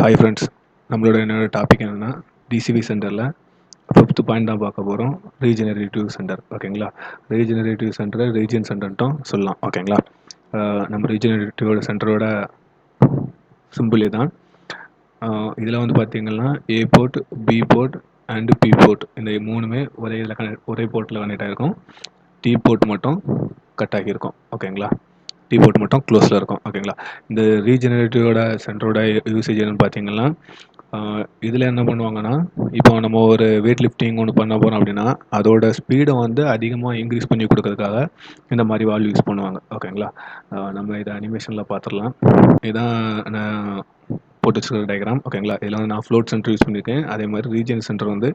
Hi friends, நம்மளோட என்னோட topic என்னென்னா டிசிவி சென்டரில் 5th பாயிண்ட் தான் பார்க்க போகிறோம். Regenerative centre. ஓகேங்களா. ரீஜெனரேட்டிவ் சென்டரை ரீஜன் சென்டர்ட்டும் சொல்லலாம். ஓகேங்களா. நம்ம ரீஜெனரேட்டிவோட சென்டரோட சிம்பிள் தான். இதில் வந்து பார்த்தீங்கன்னா A port, B port and B port இந்த மூணுமே ஒரே போர்ட்டில் கனெக்ட் ஆகிருக்கும். டி போர்ட் மட்டும் கட் ஆகியிருக்கும். ஓகேங்களா. டி போர்ட் மட்டும் க்ளோஸில் இருக்கும். ஓகேங்களா. இந்த ரீஜெனரேட்டிவோட சென்டரோட யூசேஜ் என்னன்னு பார்த்தீங்கன்னா, இதில் என்ன பண்ணுவாங்கன்னா, இப்போ நம்ம ஒரு வெயிட் லிஃப்டிங் ஒன்று பண்ண போகிறோம் அப்படின்னா அதோட ஸ்பீடை வந்து அதிகமாக இன்க்ரீஸ் பண்ணி கொடுக்கறதுக்காக இந்த மாதிரி வால்வ் யூஸ் பண்ணுவாங்க. ஓகேங்களா. நம்ம இதை அனிமேஷனில் பார்த்துடலாம். இதுதான் நான் போட்டு வச்சுருக்க டயக்ராம். ஓகேங்களா. இதில் வந்து நான் ஃப்ளோட் சென்டர் யூஸ் பண்ணியிருக்கேன். அதே மாதிரி ரீஜன் சென்டர் வந்து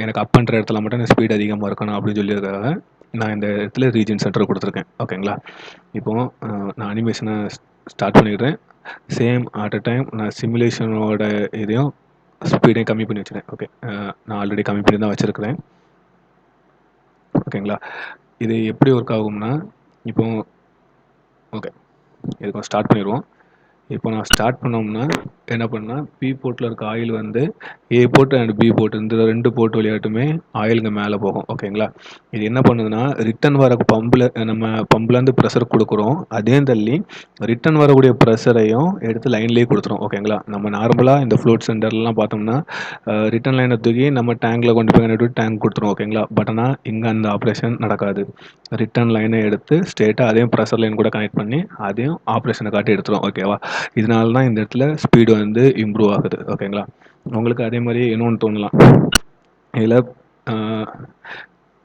எனக்கு அப் பண்ணுற இடத்துல மட்டும் நான் ஸ்பீட் அதிகமாக இருக்கணும் அப்படின்னு சொல்லியிருக்காங்க. நான் இந்த இடத்துல ரீஜன் சென்டர் கொடுத்துருக்கேன். ஓகேங்களா. இப்போது நான் அனிமேஷனை ஸ்டார்ட் பண்ணிடுறேன். சேம் அட் அ டைம் நான் சிமுலேஷனோட இதையும் ஸ்பீடையும் கம்மி பண்ணி வச்சுருக்கேன். ஓகே, நான் ஆல்ரெடி கம்மி பண்ணி தான் வச்சுருக்கிறேன். ஓகேங்களா. இது எப்படி ஒர்க் ஆகும்னா, இப்போ ஓகே இதுக்கு ஸ்டார்ட் பண்ணிடுவோம். இப்போ நான் ஸ்டார்ட் பண்ணோம்னா என்ன பண்ணால் பி போர்ட்டில் இருக்க ஆயில் வந்து ஏ போர்ட் அண்ட் பி போர்ட் இந்த 2 போர்ட் வழியாட்டுமே ஆயிலுங்க மேலே போகும். ஓகேங்களா. இது என்ன பண்ணுதுன்னா, ரிட்டன் வர நம்ம பம்பிலேருந்து ப்ரெஷர் கொடுக்குறோம். அதே தள்ளி ரிட்டன் வரக்கூடிய ப்ரெஷரையும் எடுத்து லைன்லேயே கொடுத்துரும். ஓகேங்களா. நம்ம நார்மலாக இந்த ஃப்ளோட் சென்டர்லாம் பார்த்தோம்னா ரிட்டன் லைனை தூக்கி நம்ம டேங்கில் கொண்டு போய் கனெக்ட் டேங்க் கொடுத்துரும். ஓகேங்களா. பட் ஆனால் இங்கே அந்த ஆப்ரேஷன் நடக்காது. ரிட்டன் லைனை எடுத்து ஸ்ட்ரெயிட்டாக அதையும் ப்ரெஷர் லைன் கூட கனெக்ட் பண்ணி அதையும் ஆப்ரேஷனை காட்டி எடுத்துரும். ஓகேவா. இதனால தான் இந்த இடத்துல ஸ்பீடு வந்து இம்ப்ரூவ் ஆகுது. ஓகேங்களா. உங்களுக்கு அதே மாதிரி இன்னொன்று தோணலாம். இதில்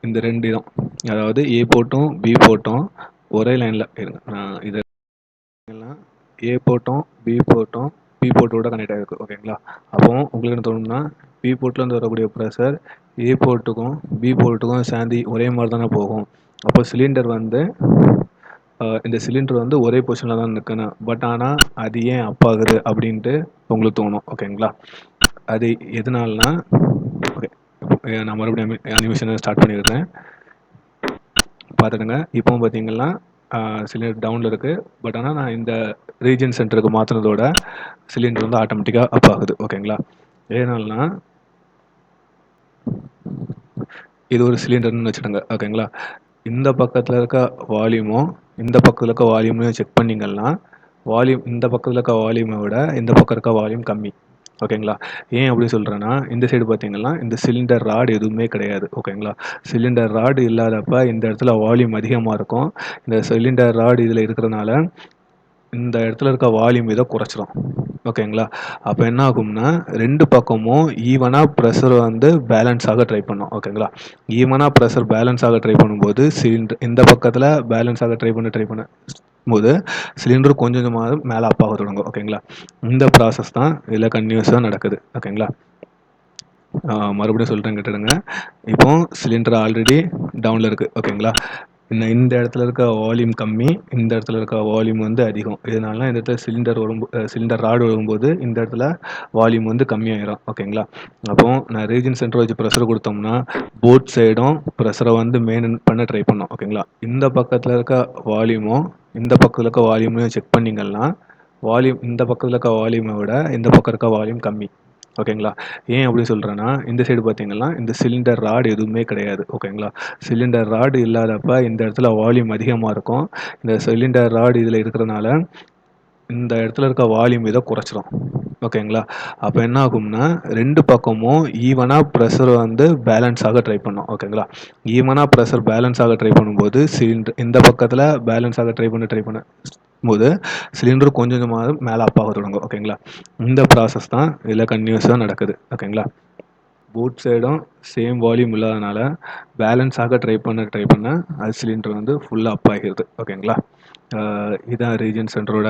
இந்த 2 இதும் அதாவது ஏ போர்ட்டும் பி போர்ட்டும் ஒரே லைனில் இருங்க. நான் இதை ஏ போர்ட்டும் பி போர்ட்டும் பி போர்ட்டோட கனெக்ட் ஆகிருக்கு. ஓகேங்களா. அப்போ உங்களுக்கு என்ன தோணும்னா, பி போர்ட்லேருந்து வரக்கூடிய ப்ரெஷர் ஏ போர்ட்டுக்கும் பி போர்ட்டுக்கும் சேர்ந்து ஒரே மாதிரி தானே போகும். அப்போ சிலிண்டர் வந்து இந்த சிலிண்டர் வந்து ஒரே பொசிஷனில் தான் நிற்கணும். பட் ஆனால் அது ஏன் அப் ஆகுது அப்படின்ட்டு உங்களுக்கு தோணும். ஓகேங்களா. அது எதனாலனா, ஓகே நான் மறுபடியும் அனிமேஷனை ஸ்டார்ட் பண்ணிடுறேன். பார்த்துடுங்க. இப்போ பார்த்தீங்கன்னா சிலிண்டர் டவுனில் இருக்குது. பட் ஆனால் நான் இந்த ரீஜன் சென்டருக்கு மாற்றினதோட சிலிண்டர் வந்து ஆட்டோமேட்டிக்காக அப் ஆகுது. ஓகேங்களா. ஏனால்னா இது ஒரு சிலிண்டர்னு வச்சுடுங்க. ஓகேங்களா. இந்த பக்கத்தில் இருக்க வால்யூமும் இந்த பக்கத்தில் இருக்க வால்யூமையும் செக் பண்ணிங்கன்னா வால்யூம் இந்த பக்கத்தில் இருக்க வால்யூமை விட இந்த பக்கம் இருக்க வால்யூம் கம்மி. ஓகேங்களா. ஏன் அப்படி சொல்கிறேன்னா, இந்த சைடு பார்த்தீங்கன்னா இந்த சிலிண்டர் ராடு எதுவுமே கிடையாது. ஓகேங்களா. சிலிண்டர் ராடு இல்லாதப்ப இந்த இடத்துல வால்யூம் அதிகமாக இருக்கும். இந்த சிலிண்டர் ராடு இதில் இருக்கிறதுனால இந்த இடத்துல இருக்க வால்யூம் இதை குறைச்சிரும். ஓகேங்களா. அப்போ என்ன ஆகும்னா 2 பக்கமும் ஈவனாக ப்ரெஷர் வந்து பேலன்ஸ் ஆக ட்ரை பண்ணும். ஓகேங்களா. ஈவனாக ப்ரெஷர் பேலன்ஸ் ஆக ட்ரை பண்ணும்போது சிலிண்டர் இந்த பக்கத்தில் பேலன்ஸ் ஆக ட்ரை பண்ண போது சிலிண்டர் கொஞ்சம் கொஞ்சமாக மேலே அப் ஆக தொடங்கும். ஓகேங்களா. இந்த ப்ராசஸ் தான் இதில் கன்டினியூஸாக நடக்குது. ஓகேங்களா. மறுபடியும் சொல்கிறேன் கேட்டுடுங்க. இப்போ சிலிண்டர் ஆல்ரெடி டவுனில் இருக்குது. ஓகேங்களா. இந்த இடத்துல இருக்க வால்யூம் கம்மி, இந்த இடத்துல இருக்க வால்யூம் வந்து அதிகம். இதனால இந்த இடத்துல சிலிண்டர் ராடு வரும்போது இந்த இடத்துல வால்யூம் வந்து கம்மியாயிரும். ஓகேங்களா. அப்போ நான் ரீஜன் சென்டர் வச்சு ப்ரெஷர் கொடுத்தோம்னா போத் சைடும் ப்ரெஷரை வந்து மெயின்டைன் பண்ண ட்ரை பண்ணோம். ஓகேங்களா. இந்த பக்கத்தில் இருக்க வால்யூமும் இந்த பக்கத்தில் இருக்க வால்யூமையும் செக் பண்ணிங்கன்னா வால்யூம் இந்த பக்கத்தில் இருக்க வால்யூமை விட இந்த பக்கம் இருக்க வால்யூம் கம்மி. ஓகேங்களா. ஏன் அப்படி சொல்கிறேன்னா, இந்த சைடு பார்த்தீங்கன்னா இந்த சிலிண்டர் ராடு எதுவுமே கிடையாது. ஓகேங்களா. சிலிண்டர் ராடு இல்லாதப்ப இந்த இடத்துல வால்யூம் அதிகமாக இருக்கும். இந்த சிலிண்டர் ராடு இதில் இருக்கிறதுனால இந்த இடத்துல இருக்க வால்யூம் இதை குறைச்சிரும். ஓகேங்களா. அப்போ என்ன ஆகும்னா 2 பக்கமும் ஈவனாக ப்ரெஷர் வந்து பேலன்ஸ் ஆக ட்ரை பண்ணும். ஓகேங்களா. ஈவனாக ப்ரெஷர் பேலன்ஸ் ஆக ட்ரை பண்ணும்போது சிலிண்டர் இந்த பக்கத்தில் பேலன்ஸ் ஆக ட்ரை பண்ண போது சிலிண்டர் கொஞ்சம் கொஞ்சமாக மேலே அப் ஆக தொடங்கும். ஓகேங்களா. இந்த ப்ராசஸ் தான் இதில் கன்டினியூஸாக நடக்குது. ஓகேங்களா. போத் சைடும் சேம் வால்யூம் இல்லாதனால பேலன்ஸ் ஆக ட்ரை பண்ண அது சிலிண்டர் வந்து ஃபுல்லாக அப் ஆகிடுது. ஓகேங்களா. இதுதான் ரீஜன் சென்டரோட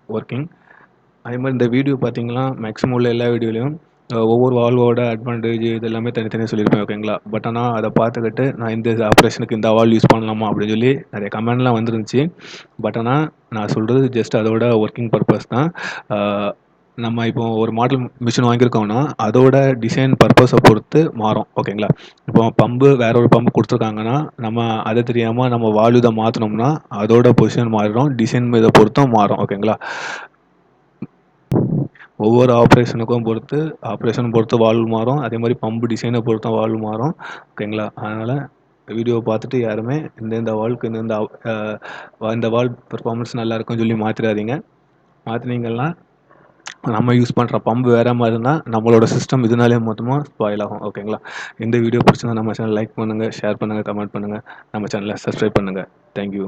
ஒர்க்கிங். அதே மாதிரி இந்த வீடியோ பார்த்தீங்கன்னா மேக்ஸிமம் உள்ள எல்லா வீடியோலையும் ஒவ்வொரு வால்வோட அட்வான்டேஜ் இது எல்லாமே தனித்தனியாக சொல்லியிருப்பேன். ஓகேங்களா. பட் ஆனால் அதை பார்த்துக்கிட்டு நான் இந்த ஆப்ரேஷனுக்கு இந்த வால்வ் யூஸ் பண்ணலாமா அப்படின்னு சொல்லி நிறைய கமெண்ட்லாம் வந்துருந்துச்சு. பட் ஆனால் நான் சொல்கிறது ஜஸ்ட் அதோட ஒர்க்கிங் பர்பஸ் தான். நம்ம இப்போ ஒரு மாடல் மிஷின் வாங்கியிருக்கோம்னா அதோட டிசைன் பர்பஸை பொறுத்து மாறும். ஓகேங்களா. இப்போ பம்பு வேற ஒரு பம்பு கொடுத்துருக்காங்கன்னா நம்ம அதை தெரியாமல் நம்ம வால்வ் இதை மாற்றினோம்னா அதோட பொசிஷன் மாறிடும். டிசைன் இதை பொறுத்தும் மாறும். ஓகேங்களா. ஒவ்வொரு ஆப்ரேஷனுக்கும் பொறுத்து ஆப்ரேஷன் பொறுத்து வால்வு மாறும். அதே மாதிரி பம்பு டிசைனை பொறுத்தும் வால்வு மாறும். ஓகேங்களா? அதனால் வீடியோ பார்த்துட்டு யாருமே இந்த வால்வுக்கு இந்த வால்வ் பெர்ஃபார்மன்ஸ் நல்லா இருக்குன்னு சொல்லி மாற்றிடாதீங்க. மாற்றினீங்கன்னா நம்ம யூஸ் பண்ணுற பம்பு வேறு மாதிரி இருந்தால் நம்மளோட சிஸ்டம் இதனாலே மொத்தமாக ஸ்பாயில் ஆகும். ஓகேங்களா? இந்த வீடியோ பிடிச்சிருந்தா நம்ம சேனல் லைக் பண்ணுங்கள், ஷேர் பண்ணுங்கள், கமெண்ட் பண்ணுங்கள். நம்ம சேனலை சப்ஸ்கிரைப் பண்ணுங்கள். தேங்க்யூ.